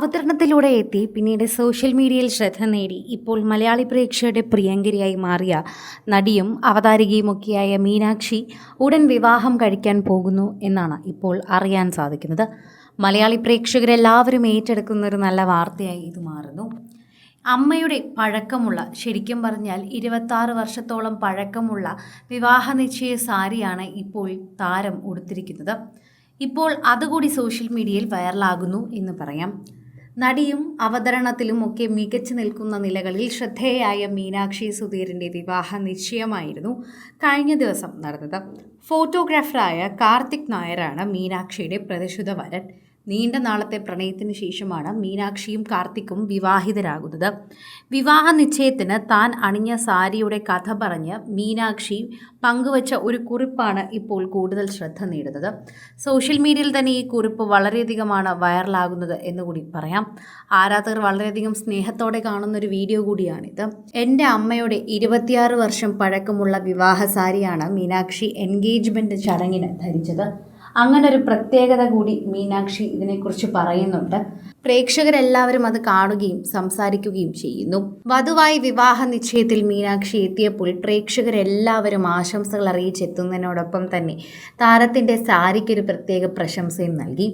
അവതരണത്തിലൂടെ എത്തി പിന്നീട് സോഷ്യൽ മീഡിയയിൽ ശ്രദ്ധ നേടി ഇപ്പോൾ മലയാളി പ്രേക്ഷകരുടെ പ്രിയങ്കരിയായി മാറിയ നടിയും അവതാരികയുമൊക്കെയായ മീനാക്ഷി ഉടൻ വിവാഹം കഴിക്കാൻ പോകുന്നു എന്നാണ് ഇപ്പോൾ അറിയാൻ സാധിക്കുന്നത്. മലയാളി പ്രേക്ഷകരെല്ലാവരും ഏറ്റെടുക്കുന്ന ഒരു നല്ല വാർത്തയായി ഇത് മാറുന്നു. അമ്മയുടെ പഴക്കമുള്ള, ശരിക്കും പറഞ്ഞാൽ 26 വർഷത്തോളം പഴക്കമുള്ള വിവാഹ നിശ്ചയ സാരിയാണ് ഇപ്പോൾ താരം ഉടുത്തിരിക്കുന്നത്. ഇപ്പോൾ അതുകൂടി സോഷ്യൽ മീഡിയയിൽ വൈറലാകുന്നു എന്ന് പറയാം. നടിയും അവതരണത്തിലും ഒക്കെ മികച്ചു നിൽക്കുന്ന നിലകളിൽ ശ്രദ്ധേയയായ മീനാക്ഷി സുധീറിൻ്റെ വിവാഹ നിശ്ചയമായിരുന്നു കഴിഞ്ഞ ദിവസം നടന്നത്. ഫോട്ടോഗ്രാഫറായ കാർത്തിക് നായരാണ് മീനാക്ഷിയുടെ പ്രതിശുദ്ധ വരൻ. നീണ്ട നാളത്തെ പ്രണയത്തിന് ശേഷമാണ് മീനാക്ഷിയും കാർത്തിക്കും വിവാഹിതരാകുന്നത്. വിവാഹ നിശ്ചയത്തിന് താൻ അണിഞ്ഞ സാരിയുടെ കഥ പറഞ്ഞ് മീനാക്ഷി പങ്കുവച്ച ഒരു കുറിപ്പാണ് ഇപ്പോൾ കൂടുതൽ ശ്രദ്ധ നേടുന്നത്. സോഷ്യൽ മീഡിയയിൽ തന്നെ ഈ കുറിപ്പ് വളരെയധികമാണ് വൈറലാകുന്നത് എന്നുകൂടി പറയാം. ആരാധകർ വളരെയധികം സ്നേഹത്തോടെ കാണുന്ന ഒരു വീഡിയോ കൂടിയാണിത്. എൻ്റെ അമ്മയുടെ 26 വർഷം പഴക്കമുള്ള വിവാഹ സാരിയാണ് മീനാക്ഷി എൻഗേജ്മെൻറ്റ് ചടങ്ങിന് ധരിച്ചത്. അങ്ങനെ ഒരു പ്രത്യേകത കൂടി മീനാക്ഷി ഇതിനെക്കുറിച്ച് പറയുന്നുണ്ട്. പ്രേക്ഷകരെല്ലാവരും അത് കാണുകയും സംസാരിക്കുകയും ചെയ്യുന്നു. വധുവായി വിവാഹ നിശ്ചയത്തിൽ മീനാക്ഷി എത്തിയപ്പോൾ പ്രേക്ഷകരെല്ലാവരും ആശംസകൾ അറിയിച്ചെത്തുന്നതിനോടൊപ്പം തന്നെ താരത്തിൻ്റെ സാരിക്കൊരു പ്രത്യേക പ്രശംസയും നൽകി.